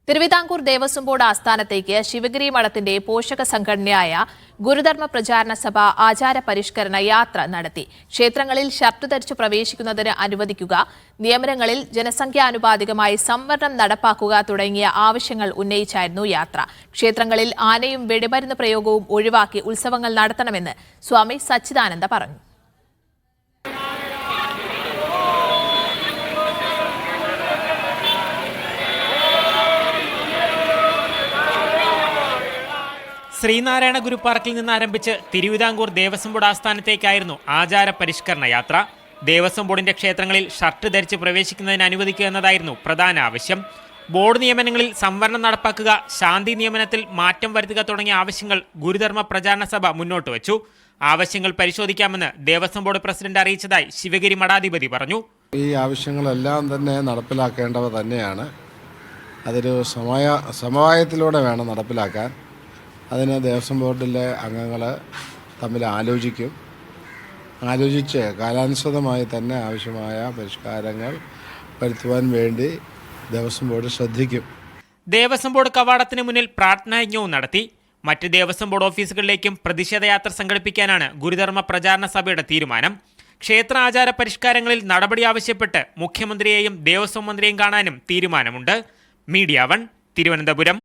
Thiruvithamkoor Devaswom board ആസ്ഥാനത്തേക്ക് Sivagiri മഠത്തിന്റെ പോഷക സംഘടനയായ ഗുരുധർമ്മ പ്രചാരണ സഭ ആചാര പരിഷ്കരണ യാത്ര നടത്തി. ക്ഷേത്രങ്ങളിൽ ഷർട്ട് ധരിച്ചു പ്രവേശിക്കുന്നതിന് അനുവദിക്കുക, നിയമനങ്ങളിൽ ജനസംഖ്യാനുപാതികമായി സംവരണം നടപ്പാക്കുക തുടങ്ങിയ ആവശ്യങ്ങൾ ഉന്നയിച്ചായിരുന്നു യാത്ര. ക്ഷേത്രങ്ങളിൽ ആനയും വെടിമരുന്ന് പ്രയോഗവും ഒഴിവാക്കി ഉത്സവങ്ങൾ നടത്തണമെന്ന് സ്വാമി സച്ചിദാനന്ദ പറഞ്ഞു. ശ്രീനാരായണ ഗുരു പാർക്കിൽ നിന്ന് ആരംഭിച്ച് തിരുവിതാംകൂർ ദേവസ്വം ബോർഡ് ആസ്ഥാനത്തേക്കായിരുന്നു ആചാര പരിഷ്കരണ യാത്ര. ദേവസ്വം ബോർഡിന്റെ ക്ഷേത്രങ്ങളിൽ ഷർട്ട് ധരിച്ച് പ്രവേശിക്കുന്നതിന് അനുവദിക്കുക എന്നതായിരുന്നു പ്രധാന ആവശ്യം. ബോർഡ് നിയമനങ്ങളിൽ സംവരണം നടപ്പാക്കുക, ശാന്തി നിയമനത്തിൽ മാറ്റം വരുത്തുക തുടങ്ങിയ ആവശ്യങ്ങൾ ഗുരുധർമ്മ പ്രചാരണ സഭ മുന്നോട്ട് വച്ചു. ആവശ്യങ്ങൾ പരിശോധിക്കാമെന്ന് ദേവസ്വം ബോർഡ് പ്രസിഡന്റ് അറിയിച്ചതായി ശിവഗിരി മഠാധിപതി പറഞ്ഞു. ഈ ആവശ്യങ്ങളെല്ലാം തന്നെ നടപ്പിലാക്കേണ്ടവ തന്നെയാണ്. അതൊരു സമവായത്തിലൂടെ വേണം നടപ്പിലാക്കാൻ. അതിന് ദേവസ്വം ബോർഡിലെ അംഗങ്ങൾ തമ്മിൽ ആലോചിച്ച് കാലാനുസൃതമായി തന്നെ ആവശ്യമായ പരിഷ്കാരങ്ങൾ വരുത്തുവാൻ വേണ്ടി ദേവസ്വം ബോർഡ് ശ്രദ്ധിക്കും. ദേവസ്വം ബോർഡ് കവാടത്തിന് മുന്നിൽ പ്രാർത്ഥനായജ്ഞവും നടത്തി. മറ്റ് ദേവസ്വം ബോർഡ് ഓഫീസുകളിലേക്കും പ്രതിഷേധയാത്ര സംഘടിപ്പിക്കാനാണ് ഗുരുധർമ്മ പ്രചാരണ സഭയുടെ തീരുമാനം. ക്ഷേത്ര ആചാര പരിഷ്കാരങ്ങളിൽ നടപടി ആവശ്യപ്പെട്ട് മുഖ്യമന്ത്രിയെയും ദേവസ്വം മന്ത്രിയെയും കാണാനും തീരുമാനമുണ്ട്. മീഡിയ 1 തിരുവനന്തപുരം.